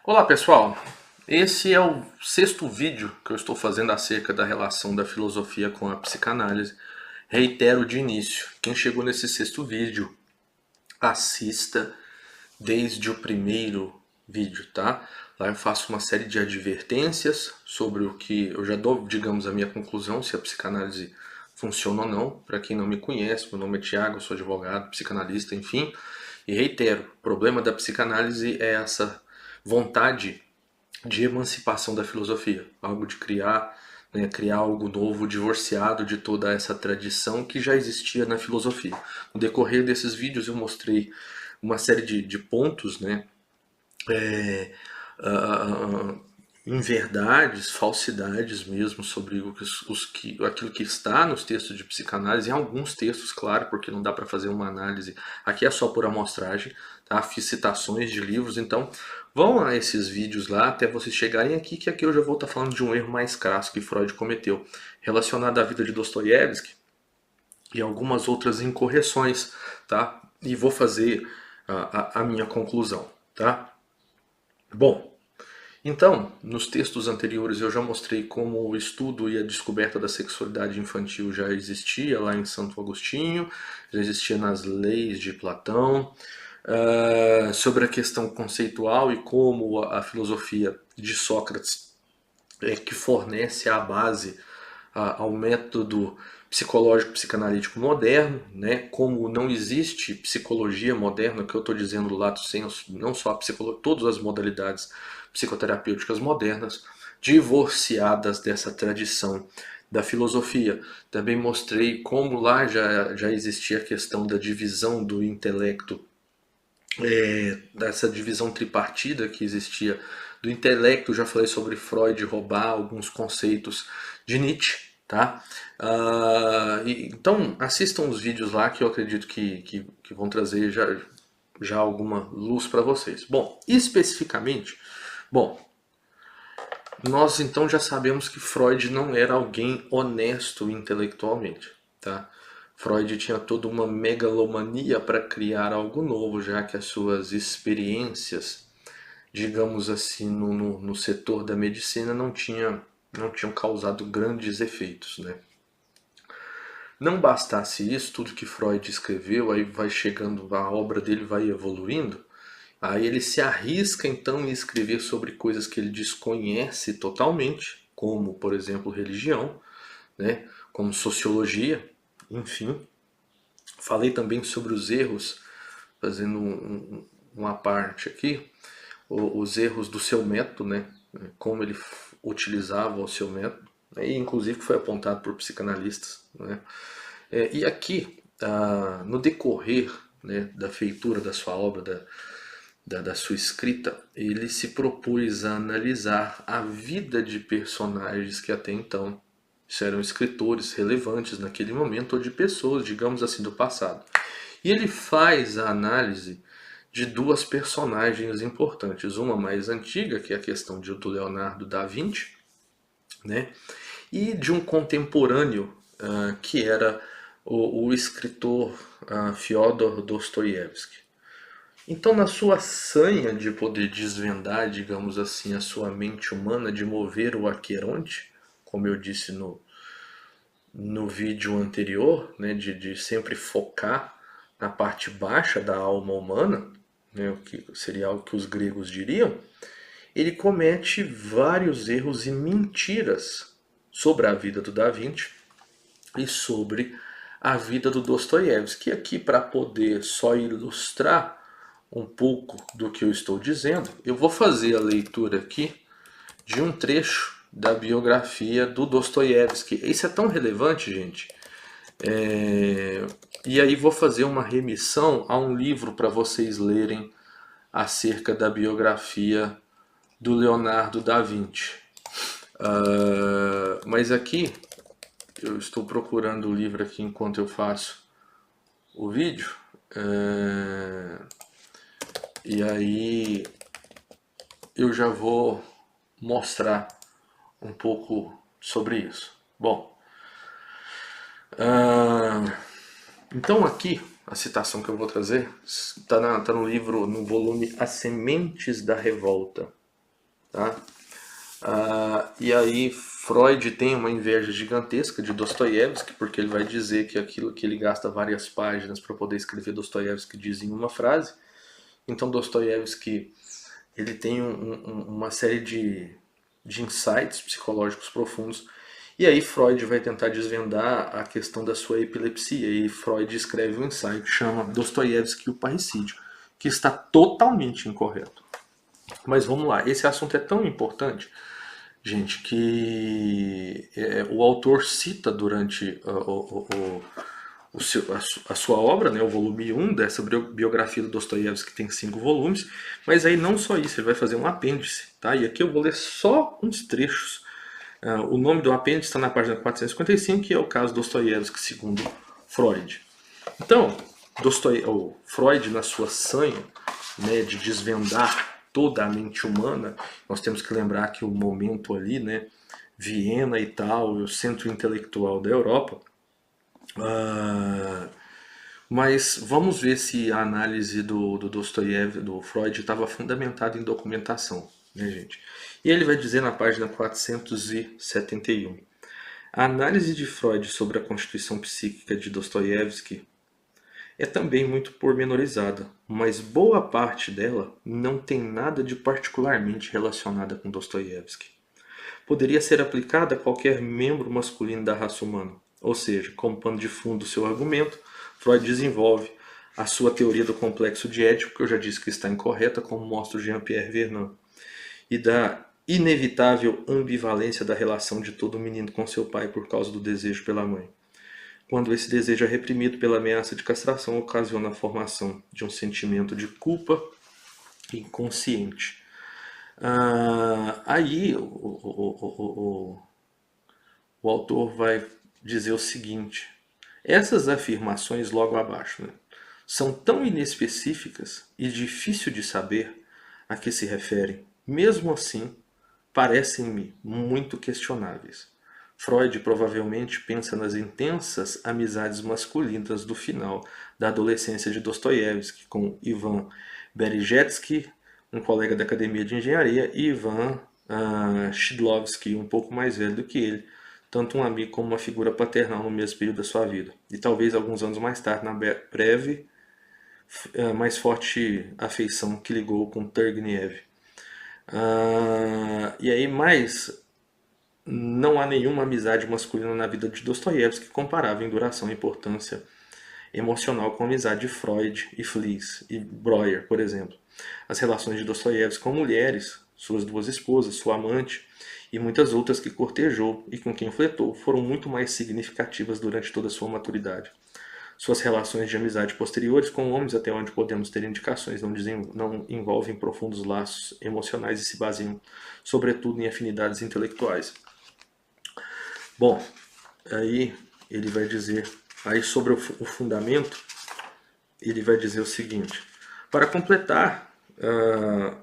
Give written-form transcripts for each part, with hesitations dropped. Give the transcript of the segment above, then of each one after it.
Olá pessoal, esse é o sexto vídeo que eu estou fazendo acerca da relação da filosofia com a psicanálise. Reitero de início, quem chegou nesse sexto vídeo, assista desde o primeiro vídeo, tá? Lá eu faço uma série de advertências sobre o que eu já dou, digamos, a minha conclusão, se a psicanálise funciona ou não. Para quem não me conhece, meu nome é Thiago, eu sou advogado, psicanalista, enfim. E reitero, o problema da psicanálise é essa vontade de emancipação da filosofia, algo de criar, né, criar algo novo, divorciado de toda essa tradição que já existia na filosofia. No decorrer desses vídeos eu mostrei uma série de pontos, né, inverdades, falsidades mesmo sobre aquilo que está nos textos de psicanálise, em alguns textos, claro, porque não dá para fazer uma análise, aqui é só por amostragem, tá? Fiz citações de livros, então vão a esses vídeos lá até vocês chegarem aqui, que aqui eu já vou estar falando de um erro mais crasso que Freud cometeu, relacionado à vida de Dostoiévski e algumas outras incorreções, tá? E vou fazer a minha conclusão, tá? Bom, então, nos textos anteriores eu já mostrei como o estudo e a descoberta da sexualidade infantil já existia lá em Santo Agostinho, já existia nas leis de Platão, sobre a questão conceitual e como a filosofia de Sócrates é que fornece a base ao método psicológico psicanalítico moderno, né? Como não existe psicologia moderna, que eu estou dizendo lato sensu, não só a psicologia, todas as modalidades psicoterapêuticas modernas, divorciadas dessa tradição da filosofia. Também mostrei como lá já existia a questão da divisão do intelecto, dessa divisão tripartida que existia do intelecto. Já falei sobre Freud roubar alguns conceitos de Nietzsche, tá? Então assistam os vídeos lá que eu acredito que vão trazer já alguma luz para vocês. Bom, especificamente, nós então já sabemos que Freud não era alguém honesto intelectualmente, tá? Freud tinha toda uma megalomania para criar algo novo, já que as suas experiências, digamos assim, no setor da medicina não tinham causado grandes efeitos, né? Não bastasse isso, tudo que Freud escreveu, aí vai chegando, a obra dele vai evoluindo, aí ele se arrisca então em escrever sobre coisas que ele desconhece totalmente, como, por exemplo, religião, né? Como sociologia, enfim. Falei também sobre os erros, fazendo uma parte aqui, os erros do seu método, né? Como ele utilizava o seu método, né? E inclusive foi apontado por psicanalistas, né? E aqui, no decorrer, né, da feitura da sua obra, da sua escrita, ele se propôs a analisar a vida de personagens que até então eram escritores relevantes naquele momento, ou de pessoas, digamos assim, do passado. E ele faz a análise de duas personagens importantes, uma mais antiga, que é a questão do Leonardo da Vinci, né? E de um contemporâneo, que era o escritor Fyodor Dostoiévski. Então, na sua sanha de poder desvendar, digamos assim, a sua mente humana, de mover o Aqueronte, como eu disse no vídeo anterior, né, de sempre focar na parte baixa da alma humana, né, o que seria algo que os gregos diriam, ele comete vários erros e mentiras sobre a vida do Da Vinci e sobre a vida do Dostoiévski. Aqui, para poder só ilustrar um pouco do que eu estou dizendo, eu vou fazer a leitura aqui de um trecho da biografia do Dostoiévski. Isso é tão relevante, gente. E aí vou fazer uma remissão a um livro para vocês lerem acerca da biografia do Leonardo da Vinci. Mas aqui, eu estou procurando o livro aqui enquanto eu faço o vídeo. E aí eu já vou mostrar um pouco sobre isso. Bom, então aqui a citação que eu vou trazer está no livro, no volume As Sementes da Revolta, tá? E aí Freud tem uma inveja gigantesca de Dostoiévski, porque ele vai dizer que aquilo que ele gasta várias páginas para poder escrever Dostoiévski diz em uma frase. Então Dostoiévski ele tem uma série de insights psicológicos profundos. E aí Freud vai tentar desvendar a questão da sua epilepsia. E Freud escreve um ensaio que chama Dostoiévski e o parricídio, que está totalmente incorreto. Mas vamos lá, esse assunto é tão importante, gente, que o autor cita durante a sua obra, né, o volume 1 dessa biografia do Dostoiévski, que tem 5 volumes, mas aí não só isso, ele vai fazer um apêndice, tá? E aqui eu vou ler só uns trechos. O nome do apêndice está na página 455, que é o caso Dostoiévski segundo Freud. Então, Freud, na sua sanha, né, de desvendar toda a mente humana, nós temos que lembrar que o momento ali, né, Viena e tal, o centro intelectual da Europa. Mas vamos ver se a análise do Dostoiévski, do Freud, estava fundamentada em documentação, né, gente? E ele vai dizer na página 471. A análise de Freud sobre a constituição psíquica de Dostoiévski é também muito pormenorizada, mas boa parte dela não tem nada de particularmente relacionada com Dostoiévski. Poderia ser aplicada a qualquer membro masculino da raça humana, ou seja, como pano de fundo do seu argumento, Freud desenvolve a sua teoria do complexo de Édipo, que eu já disse que está incorreta, como mostra Jean-Pierre Vernant, e da inevitável ambivalência da relação de todo menino com seu pai por causa do desejo pela mãe. Quando esse desejo é reprimido pela ameaça de castração, ocasiona a formação de um sentimento de culpa inconsciente. Aí o autor vai dizer o seguinte: essas afirmações logo abaixo, né, são tão inespecíficas e difícil de saber a que se referem. Mesmo assim, parecem-me muito questionáveis. Freud provavelmente pensa nas intensas amizades masculinas do final da adolescência de Dostoiévski com Ivan Berezetsky, um colega da academia de engenharia, e Ivan Shidlovsky, um pouco mais velho do que ele, tanto um amigo como uma figura paternal no mesmo período da sua vida. E talvez alguns anos mais tarde, na breve, mais forte afeição que ligou com Turgenev. E aí, mais não há nenhuma amizade masculina na vida de Dostoiévski comparável em duração e importância emocional com a amizade de Freud e Fliess e Breuer, por exemplo. As relações de Dostoiévski com mulheres, suas duas esposas, sua amante e muitas outras que cortejou e com quem flertou foram muito mais significativas durante toda a sua maturidade. Suas relações de amizade posteriores com homens, até onde podemos ter indicações, não envolvem profundos laços emocionais e se baseiam, sobretudo, em afinidades intelectuais. Bom, aí ele vai dizer, aí sobre o fundamento, ele vai dizer o seguinte: para completar,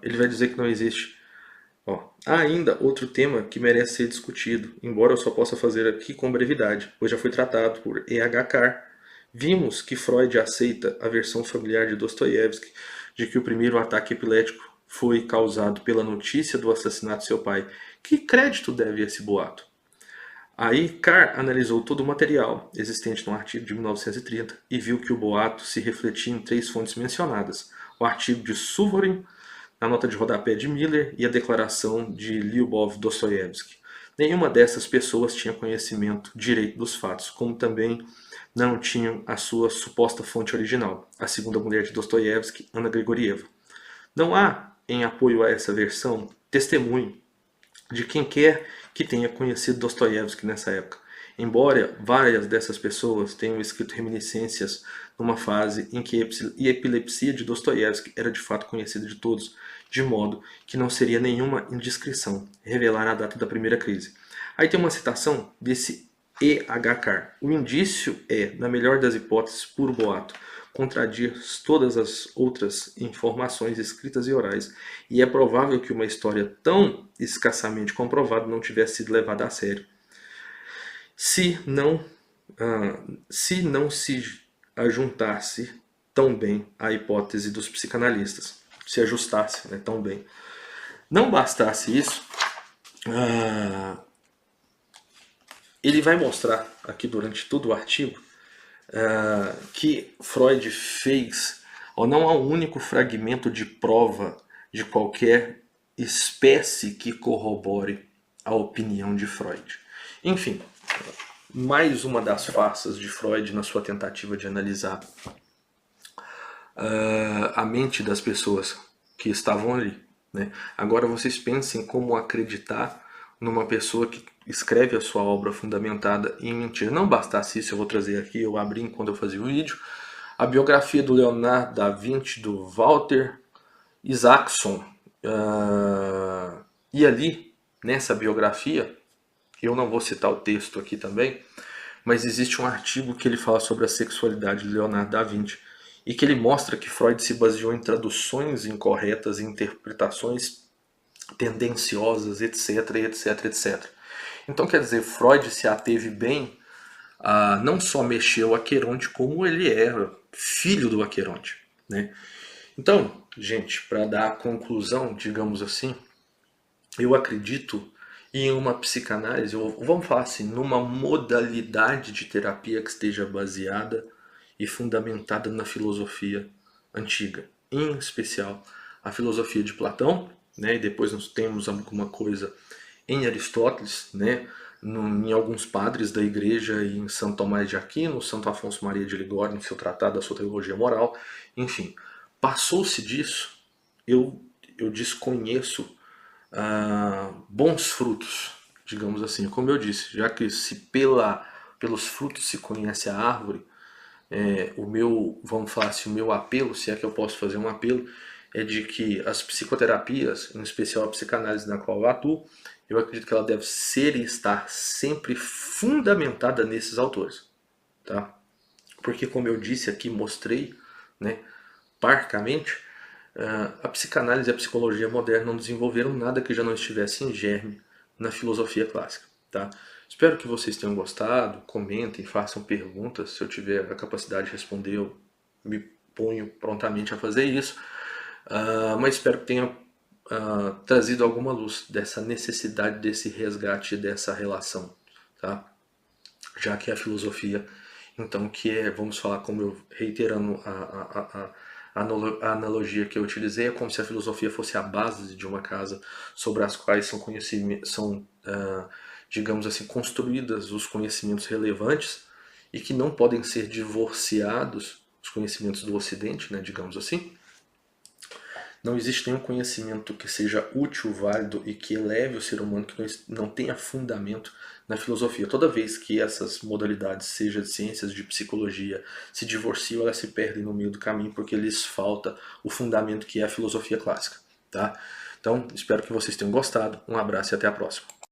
ele vai dizer que não existe. Há ainda outro tema que merece ser discutido, embora eu só possa fazer aqui com brevidade, pois já foi tratado por E.H. Carr. Vimos que Freud aceita a versão familiar de Dostoiévski de que o primeiro ataque epilético foi causado pela notícia do assassinato de seu pai. Que crédito deve esse boato? Aí Carr analisou todo o material existente no artigo de 1930 e viu que o boato se refletia em 3 fontes mencionadas: o artigo de Suvorin, a nota de rodapé de Miller e a declaração de Lyubov Dostoiévski. Nenhuma dessas pessoas tinha conhecimento direito dos fatos, como também não tinham a sua suposta fonte original, a segunda mulher de Dostoiévski, Ana Grigorieva. Não há, em apoio a essa versão, testemunho de quem quer que tenha conhecido Dostoiévski nessa época, embora várias dessas pessoas tenham escrito reminiscências numa fase em que a epilepsia de Dostoiévski era de fato conhecida de todos, de modo que não seria nenhuma indiscrição revelar a data da primeira crise. Aí tem uma citação desse E.H. Carr. O indício é, na melhor das hipóteses, puro boato, contradiz todas as outras informações escritas e orais, e é provável que uma história tão escassamente comprovada não tivesse sido levada a sério. Se não se ajuntasse tão bem à hipótese dos psicanalistas, se ajustasse, né, tão bem. Não bastasse isso, ah, ele vai mostrar aqui durante todo o artigo que Freud fez, ou não há um único fragmento de prova de qualquer espécie que corrobore a opinião de Freud. Enfim, mais uma das farsas de Freud na sua tentativa de analisar a mente das pessoas que estavam ali. Né? Agora vocês pensem como acreditar numa pessoa que escreve a sua obra fundamentada em mentira. Não bastasse isso, eu vou trazer aqui, eu abri enquanto eu fazia o vídeo, a biografia do Leonardo da Vinci, do Walter Isaacson. E ali, nessa biografia, eu não vou citar o texto aqui também, mas existe um artigo que ele fala sobre a sexualidade de Leonardo da Vinci e que ele mostra que Freud se baseou em traduções incorretas, interpretações tendenciosas, etc, etc, etc. Então, quer dizer, Freud se ateve bem a não só mexer o Aqueronte, como ele era filho do Aqueronte. Né? Então, gente, para dar a conclusão, digamos assim, eu acredito em uma psicanálise, ou vamos falar assim, numa modalidade de terapia que esteja baseada e fundamentada na filosofia antiga, em especial a filosofia de Platão, né? E depois nós temos alguma coisa em Aristóteles, né? Em alguns padres da igreja e em São Tomás de Aquino, Santo Afonso Maria de Ligório, em seu tratado da soteriologia moral, enfim. Passou-se disso, eu desconheço bons frutos, digamos assim. Como eu disse, já que se pelos frutos se conhece a árvore, o meu, vamos falar assim, o meu apelo, se é que eu posso fazer um apelo, é de que as psicoterapias, em especial a psicanálise na qual eu atuo, eu acredito que ela deve ser e estar sempre fundamentada nesses autores, tá? Porque como eu disse aqui, mostrei, né, parcamente, a psicanálise e a psicologia moderna não desenvolveram nada que já não estivesse em germe na filosofia clássica. Tá? Espero que vocês tenham gostado, comentem, façam perguntas. Se eu tiver a capacidade de responder, eu me ponho prontamente a fazer isso. Mas espero que tenha trazido alguma luz dessa necessidade, desse resgate, dessa relação. Tá? Já que a filosofia, então, que é, vamos falar, como eu reiterando a analogia que eu utilizei, é como se a filosofia fosse a base de uma casa sobre as quais são digamos assim, construídas os conhecimentos relevantes e que não podem ser divorciados, os conhecimentos do Ocidente, né, digamos assim. Não existe nenhum conhecimento que seja útil, válido e que eleve o ser humano que não tenha fundamento na filosofia. Toda vez que essas modalidades, seja de ciências, de psicologia, se divorciam, elas se perdem no meio do caminho porque lhes falta o fundamento que é a filosofia clássica. Tá? Então, espero que vocês tenham gostado. Um abraço e até a próxima.